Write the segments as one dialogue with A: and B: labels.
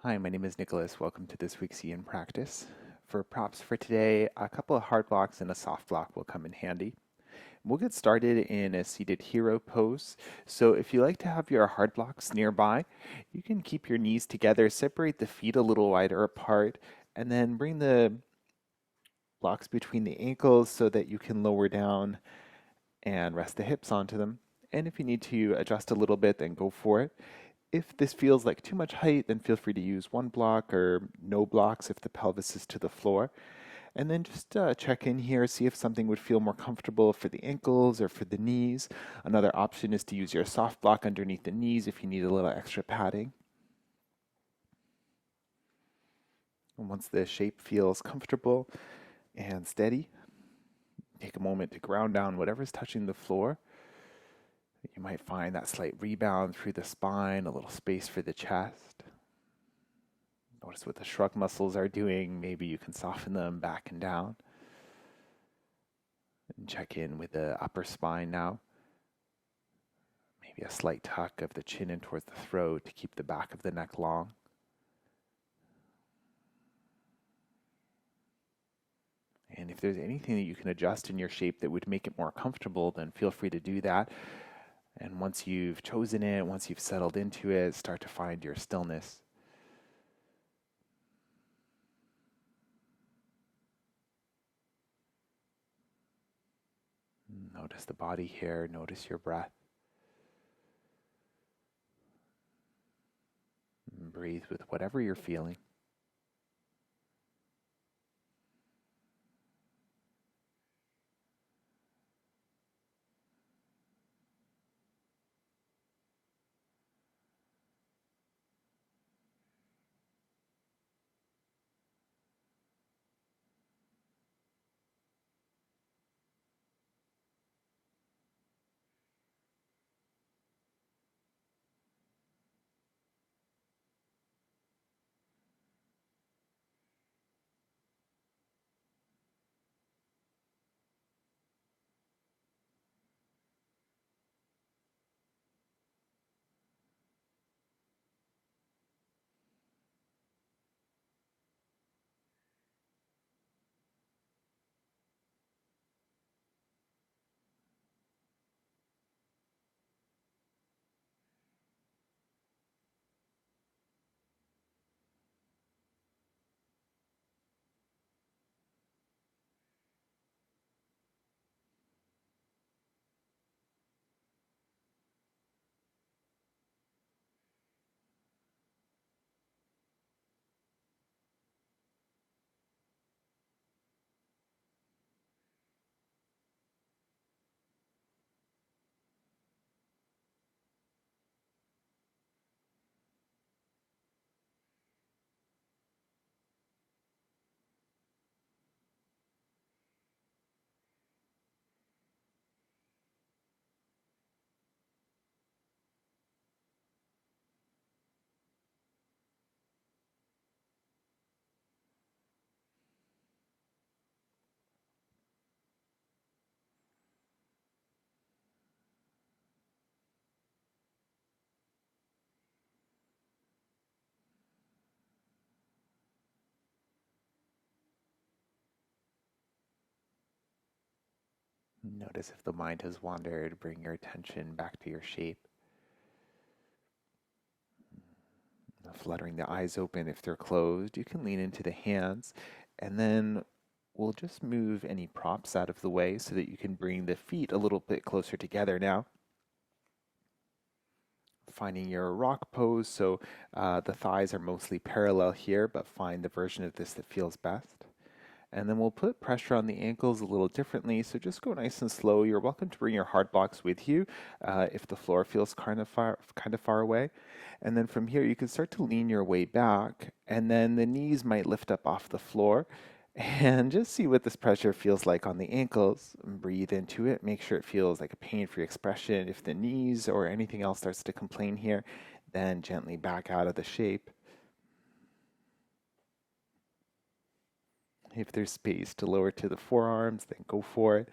A: Hi, my name is Nicholas. Welcome to this week's Ian Practice. For props for today, a couple of hard blocks and a soft block will come in handy. We'll get started in a seated hero pose. So if you like to have your hard blocks nearby, you can keep your knees together, separate the feet a little wider apart, and then bring the blocks between the ankles so that you can lower down and rest the hips onto them. And if you need to adjust a little bit, then go for it. If this feels like too much height, then feel free to use one block or no blocks if the pelvis is to the floor. And then just check in here, see if something would feel more comfortable for the ankles or for the knees. Another option is to use your soft block underneath the knees if you need a little extra padding. And once the shape feels comfortable and steady, take a moment to ground down whatever's touching the floor. You might find that slight rebound through the spine, a little space for the chest. Notice what the shrug muscles are doing. Maybe you can soften them back and down. And check in with the upper spine now. Maybe a slight tuck of the chin in towards the throat to keep the back of the neck long. And if there's anything that you can adjust in your shape that would make it more comfortable, then feel free to do that. And once you've chosen it, once you've settled into it, start to find your stillness. Notice the body here, notice your breath. And breathe with whatever you're feeling. Notice if the mind has wandered, bring your attention back to your shape. Fluttering the eyes open if they're closed, you can lean into the hands, and then we'll just move any props out of the way so that you can bring the feet a little bit closer together now. Finding your rock pose, so the thighs are mostly parallel here, but find the version of this that feels best. And then we'll put pressure on the ankles a little differently, so just go nice and slow. You're welcome to bring your hard blocks with you if the floor feels kind of far away. And then from here, you can start to lean your way back, and then the knees might lift up off the floor. And just see what this pressure feels like on the ankles. Breathe into it. Make sure it feels like a pain-free expression. If the knees or anything else starts to complain here, then gently back out of the shape. If there's space to lower to the forearms, then go for it.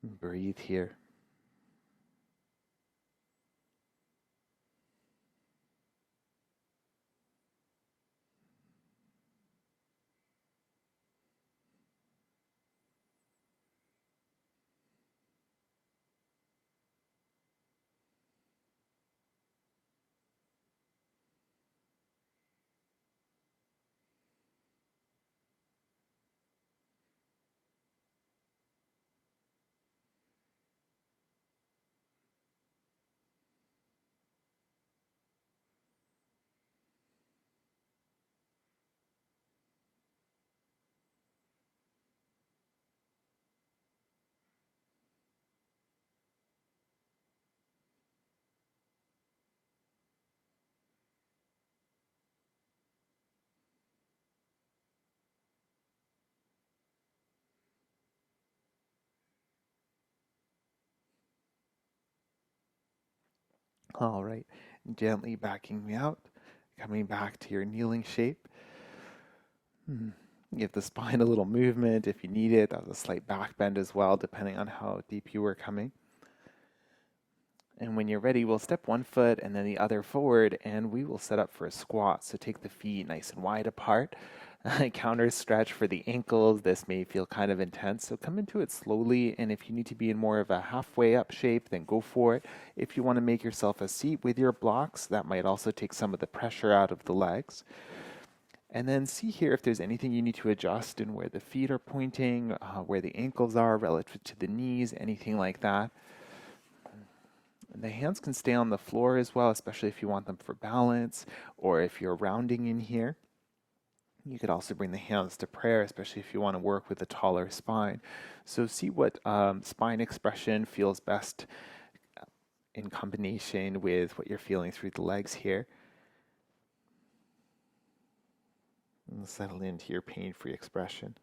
A: Breathe here. All right, gently backing me out, coming back to your kneeling shape. Hmm. Give the spine a little movement if you need it. That was a slight back bend as well, depending on how deep you were coming. And when you're ready, we'll step one foot and then the other forward, and we will set up for a squat. So take the feet nice and wide apart. Counter stretch for the ankles. This may feel kind of intense, so come into it slowly. And if you need to be in more of a halfway up shape, then go for it. If you want to make yourself a seat with your blocks, that might also take some of the pressure out of the legs. And then see here if there's anything you need to adjust in where the feet are pointing, where the ankles are relative to the knees, anything like that. And the hands can stay on the floor as well, especially if you want them for balance or if you're rounding in here. You could also bring the hands to prayer, especially if you want to work with a taller spine. So see what spine expression feels best in combination with what you're feeling through the legs here. And settle into your pain-free expression.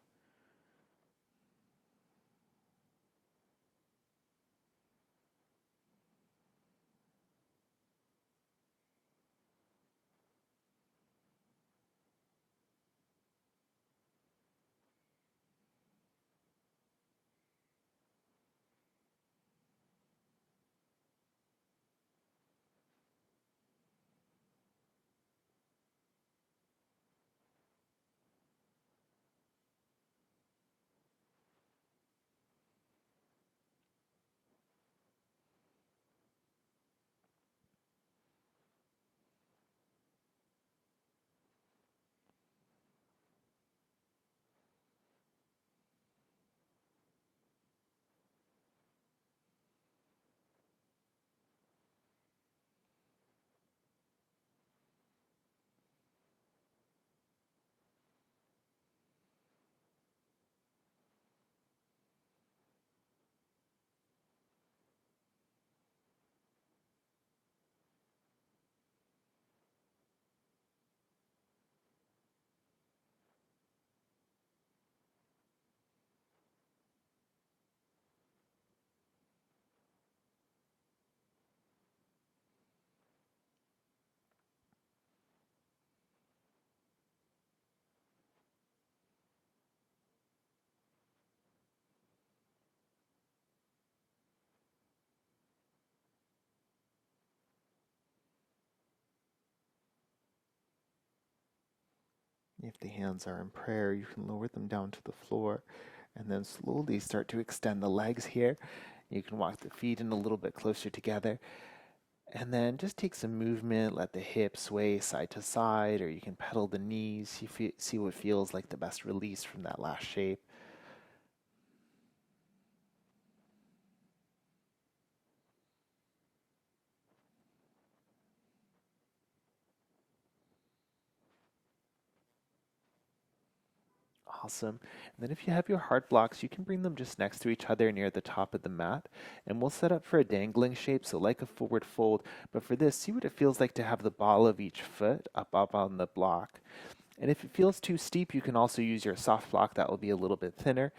A: If the hands are in prayer, you can lower them down to the floor and then slowly start to extend the legs here. You can walk the feet in a little bit closer together. And then just take some movement, let the hips sway side to side, or you can pedal the knees. See what feels like the best release from that last shape. Awesome. And then if you have your heart blocks, you can bring them just next to each other near the top of the mat. And we'll set up for a dangling shape, so like a forward fold. But for this, see what it feels like to have the ball of each foot up on the block. And if it feels too steep, you can also use your soft block. That will be a little bit thinner.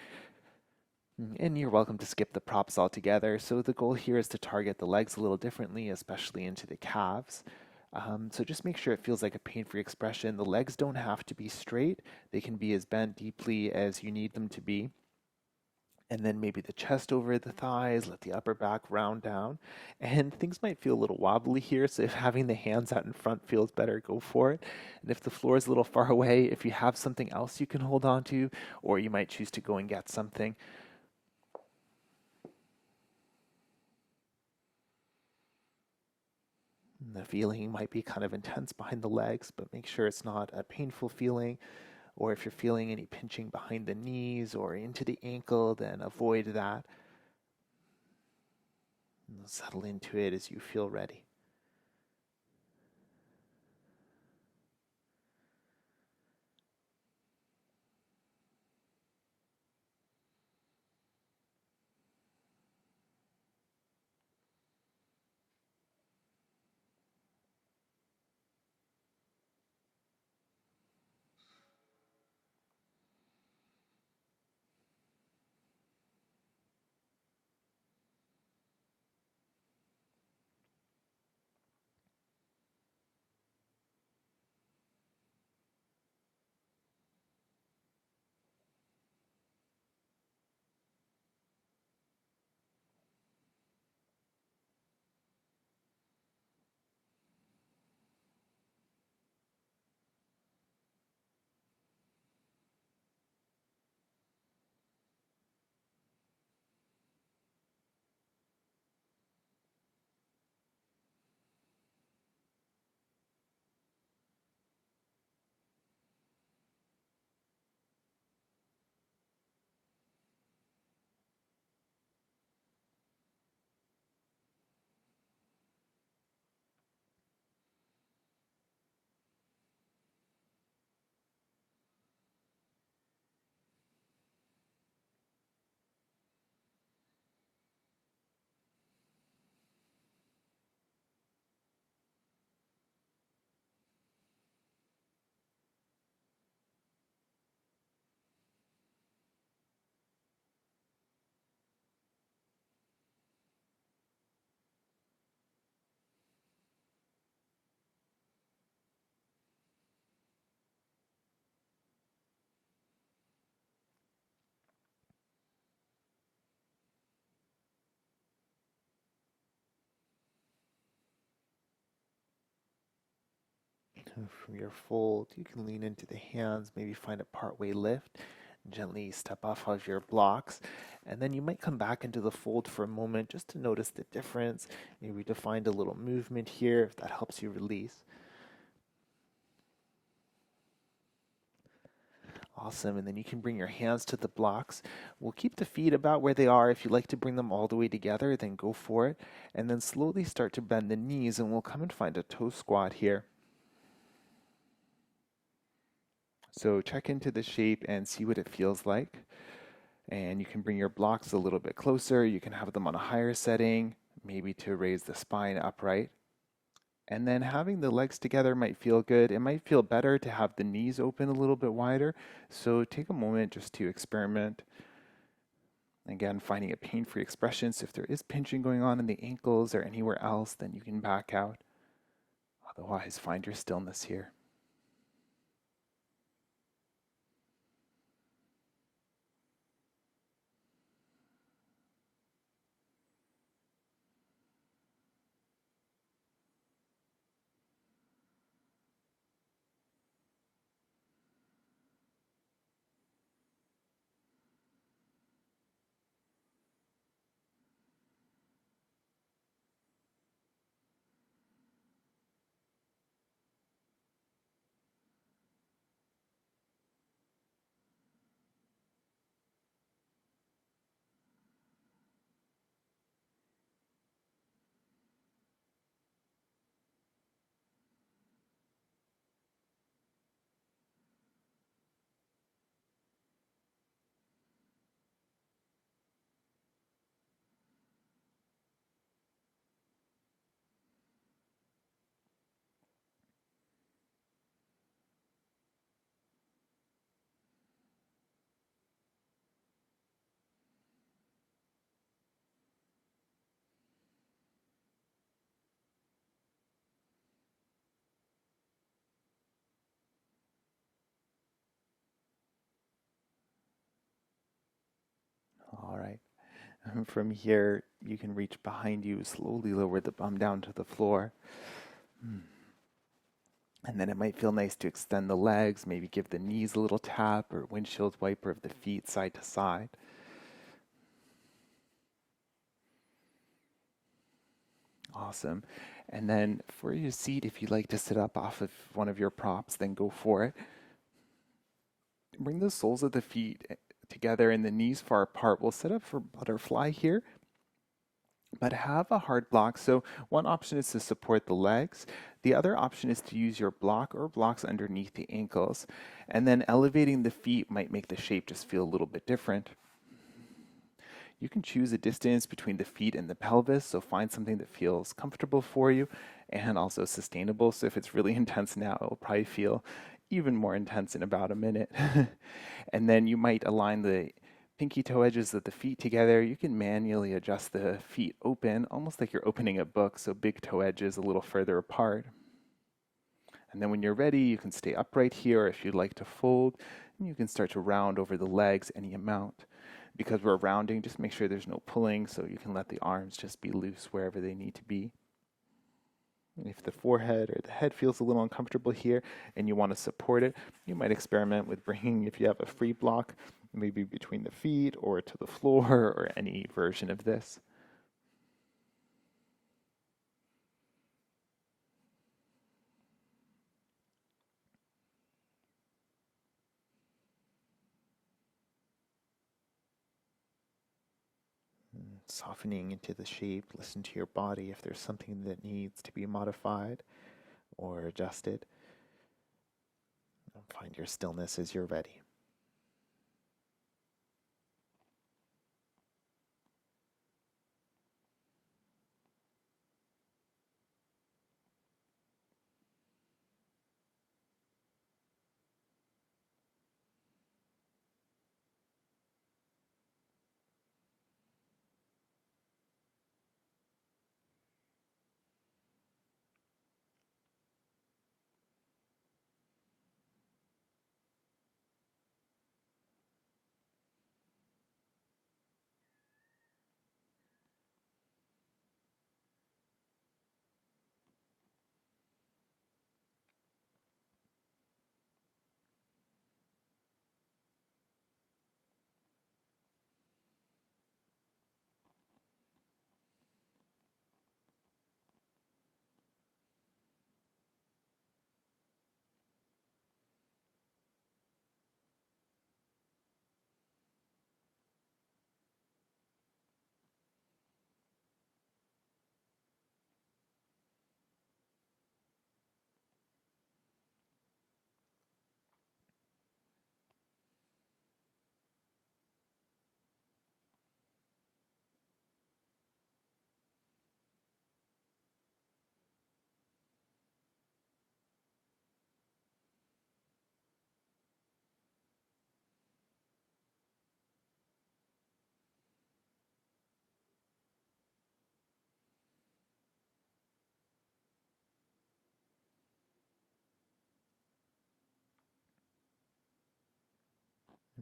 A: And you're welcome to skip the props altogether. So the goal here is to target the legs a little differently, especially into the calves. So just make sure it feels like a pain-free expression. The legs don't have to be straight. They can be as bent deeply as you need them to be. And then maybe the chest over the thighs, let the upper back round down. And things might feel a little wobbly here, so if having the hands out in front feels better, go for it. And if the floor is a little far away, if you have something else you can hold on to, or you might choose to go and get something, the feeling might be kind of intense behind the legs, but make sure it's not a painful feeling. Or if you're feeling any pinching behind the knees or into the ankle, then avoid that. And settle into it as you feel ready. From your fold, you can lean into the hands, maybe find a partway lift, gently step off of your blocks, and then you might come back into the fold for a moment just to notice the difference. Maybe to find a little movement here if that helps you release. Awesome. And then you can bring your hands to the blocks. We'll keep the feet about where they are. If you like to bring them all the way together, then go for it. And then slowly start to bend the knees, and we'll come and find a toe squat here. So check into the shape and see what it feels like. And you can bring your blocks a little bit closer. You can have them on a higher setting, maybe to raise the spine upright. And then having the legs together might feel good. It might feel better to have the knees open a little bit wider. So take a moment just to experiment. Again, finding a pain-free expression. So if there is pinching going on in the ankles or anywhere else, then you can back out. Otherwise, find your stillness here. All right. From here, you can reach behind you, slowly lower the bum down to the floor. And then it might feel nice to extend the legs, maybe give the knees a little tap or windshield wiper of the feet side to side. Awesome. And then for your seat, if you'd like to sit up off of one of your props, then go for it. Bring the soles of the feet together and the knees far apart. We'll set up for butterfly here, but have a hard block. So one option is to support the legs. The other option is to use your block or blocks underneath the ankles. And then elevating the feet might make the shape just feel a little bit different. You can choose a distance between the feet and the pelvis, so find something that feels comfortable for you and also sustainable. So if it's really intense now, it'll probably feel even more intense in about a minute. And then you might align the pinky toe edges of the feet together. You can manually adjust the feet open, almost like you're opening a book, so big toe edges a little further apart. And then when you're ready, you can stay upright here, or if you'd like to fold, and you can start to round over the legs any amount. Because we're rounding, just make sure there's no pulling, so you can let the arms just be loose wherever they need to be. And if the forehead or the head feels a little uncomfortable here and you want to support it, you might experiment with bringing, if you have a free block, maybe between the feet or to the floor or any version of this. Softening into the shape, listen to your body if there's something that needs to be modified or adjusted. And find your stillness as you're ready.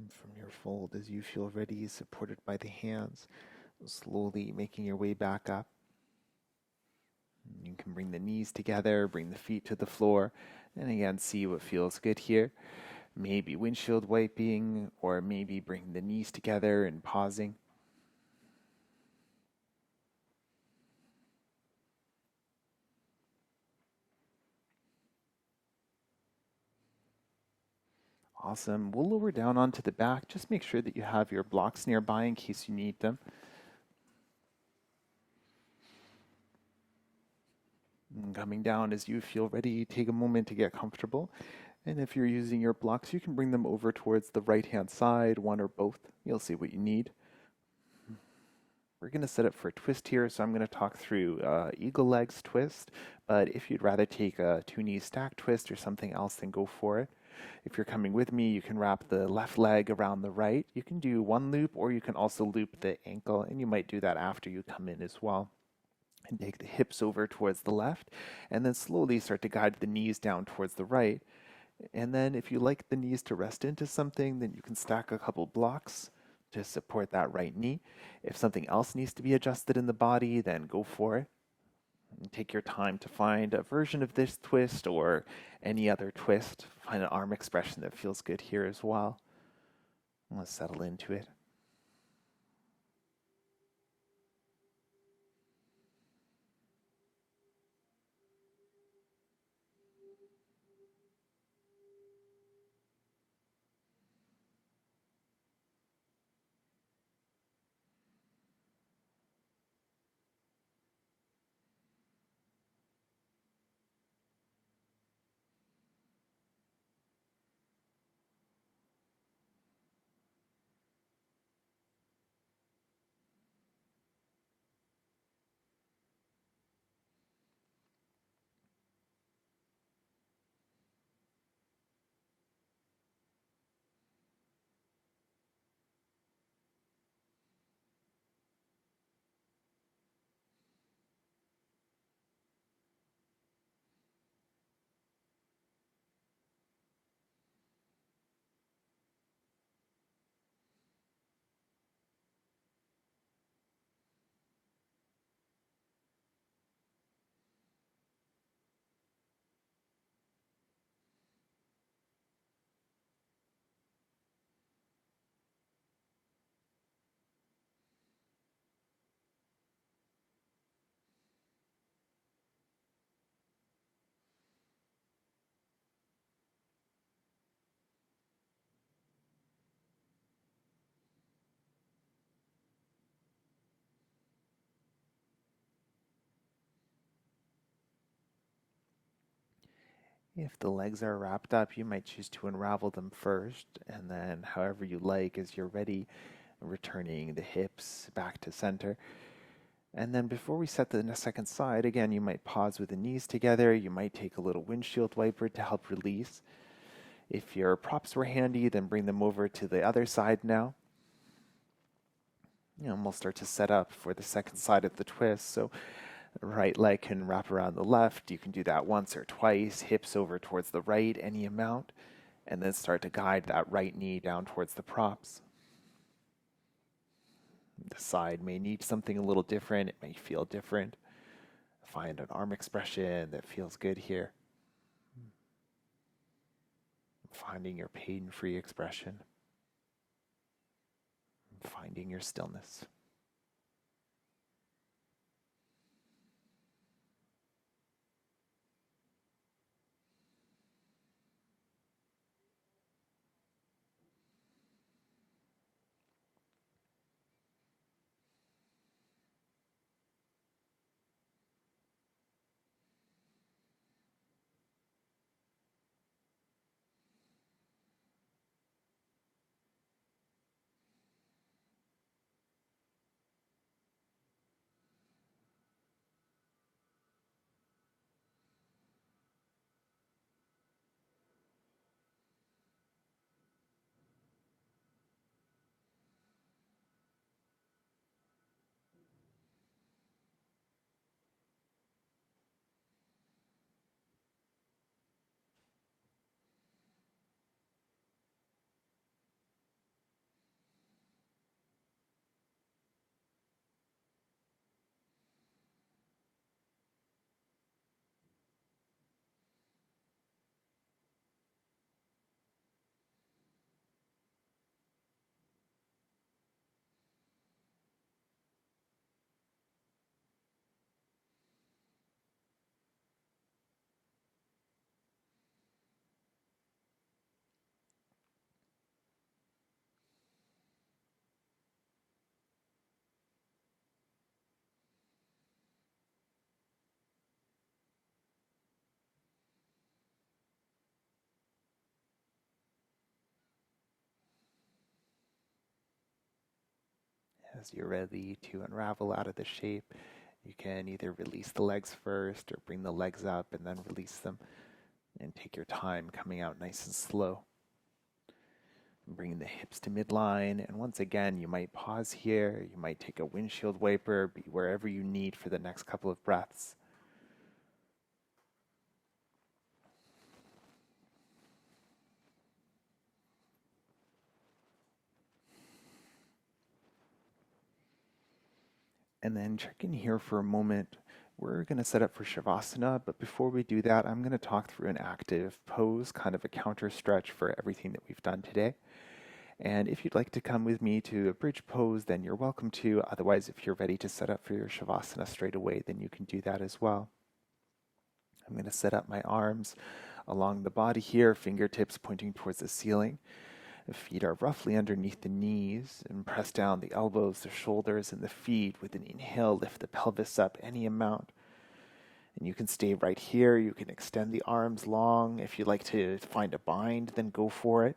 A: And from your fold, as you feel ready, supported by the hands, slowly making your way back up. You can bring the knees together, bring the feet to the floor, and again, see what feels good here. Maybe windshield wiping, or maybe bring the knees together and pausing. Awesome. We'll lower down onto the back. Just make sure that you have your blocks nearby in case you need them. And coming down as you feel ready, take a moment to get comfortable. And if you're using your blocks, you can bring them over towards the right-hand side, one or both. You'll see what you need. We're going to set up for a twist here, so I'm going to talk through eagle legs twist, but if you'd rather take a two-knee stack twist or something else, then go for it. If you're coming with me, you can wrap the left leg around the right. You can do one loop, or you can also loop the ankle, and you might do that after you come in as well. And take the hips over towards the left, and then slowly start to guide the knees down towards the right. And then if you like the knees to rest into something, then you can stack a couple blocks to support that right knee. If something else needs to be adjusted in the body, then go for it. And take your time to find a version of this twist or any other twist. Find an arm expression that feels good here as well. Let's settle into it. If the legs are wrapped up, you might choose to unravel them first, and then however you like as you're ready, returning the hips back to center. And then before we set the second side, again, you might pause with the knees together. You might take a little windshield wiper to help release. If your props were handy, then bring them over to the other side now. And we'll start to set up for the second side of the twist. So right leg can wrap around the left. You can do that once or twice. Hips over towards the right, any amount. And then start to guide that right knee down towards the props. The side may need something a little different. It may feel different. Find an arm expression that feels good here. Finding your pain-free expression. Finding your stillness. As you're ready to unravel out of the shape, you can either release the legs first or bring the legs up and then release them, and take your time coming out nice and slow. Bringing the hips to midline, and once again, you might pause here, you might take a windshield wiper, be wherever you need for the next couple of breaths. And then check in here for a moment. We're going to set up for Shavasana, but before we do that, I'm going to talk through an active pose, kind of a counter stretch for everything that we've done today. And if you'd like to come with me to a bridge pose, then you're welcome to. Otherwise, if you're ready to set up for your Shavasana straight away, then you can do that as well. I'm going to set up my arms along the body here, fingertips pointing towards the ceiling. The feet are roughly underneath the knees, and press down the elbows, the shoulders, and the feet. With an inhale, lift the pelvis up any amount. And you can stay right here. You can extend the arms long. If you'd like to find a bind, then go for it.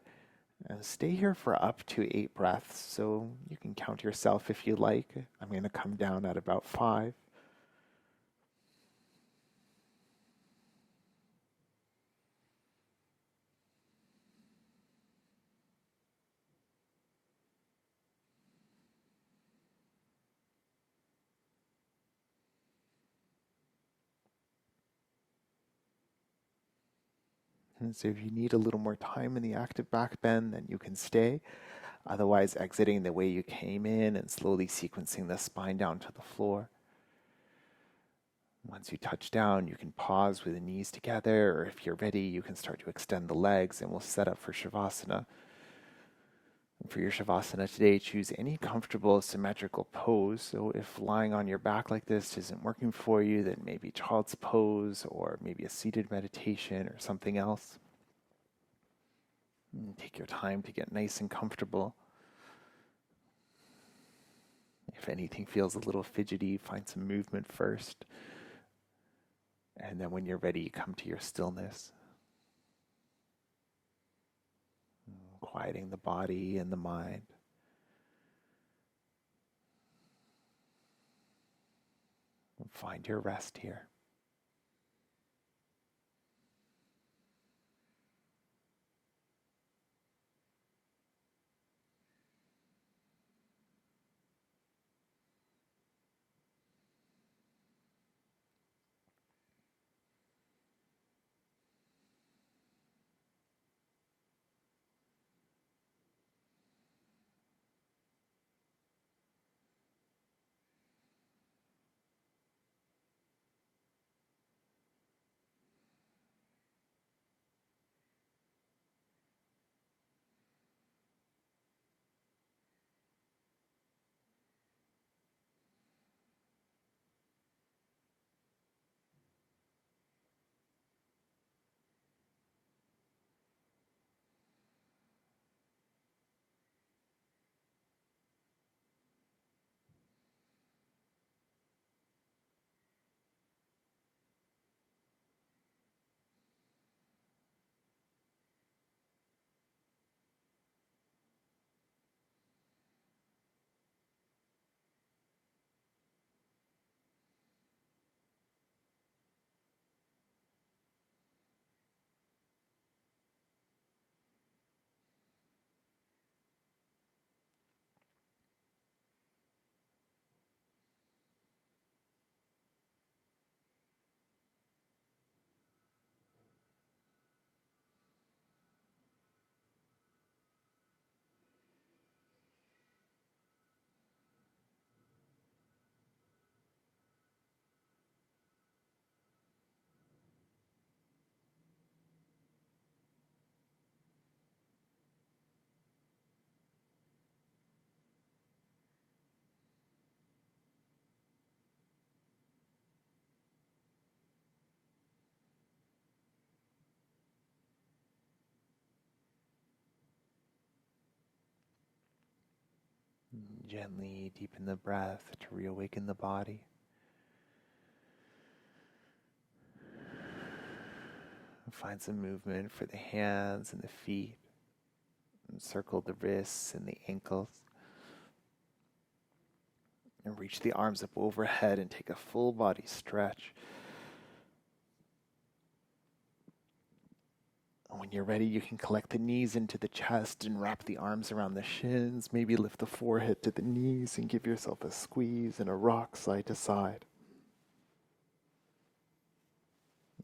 A: And stay here for up to 8 breaths, so you can count yourself if you like. I'm going to come down at about 5. And so if you need a little more time in the active back bend, then you can stay. Otherwise, exiting the way you came in and slowly sequencing the spine down to the floor. Once you touch down, you can pause with the knees together, or if you're ready, you can start to extend the legs, and we'll set up for Shavasana. And for your Shavasana today, choose any comfortable symmetrical pose. So if lying on your back like this isn't working for you, then maybe child's pose, or maybe a seated meditation or something else. And take your time to get nice and comfortable. If anything feels a little fidgety, find some movement first. And then when you're ready, you come to your stillness. Quieting the body and the mind. And find your rest here. Gently deepen the breath to reawaken the body. Find some movement for the hands and the feet. And circle the wrists and the ankles. And reach the arms up overhead and take a full body stretch. And when you're ready, you can collect the knees into the chest and wrap the arms around the shins. Maybe lift the forehead to the knees and give yourself a squeeze and a rock side to side.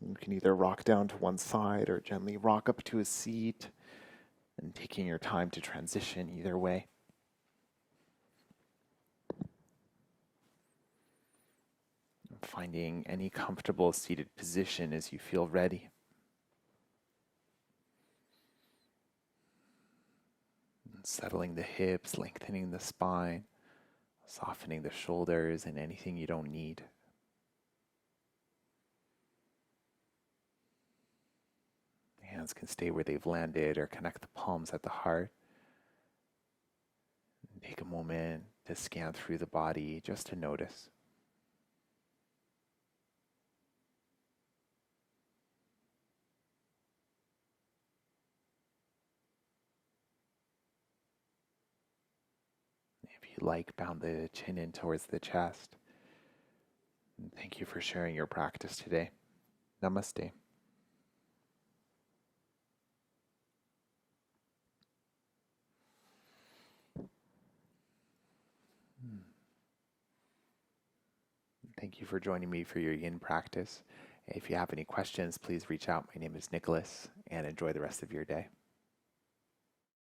A: You can either rock down to one side or gently rock up to a seat, and taking your time to transition either way. Finding any comfortable seated position as you feel ready. And settling the hips, lengthening the spine, softening the shoulders and anything you don't need. The hands can stay where they've landed or connect the palms at the heart. And take a moment to scan through the body just to notice. If you like, bound the chin in towards the chest. And thank you for sharing your practice today. Namaste. Thank you for joining me for your yin practice. If you have any questions, please reach out. My name is Nicholas, and enjoy the rest of your day.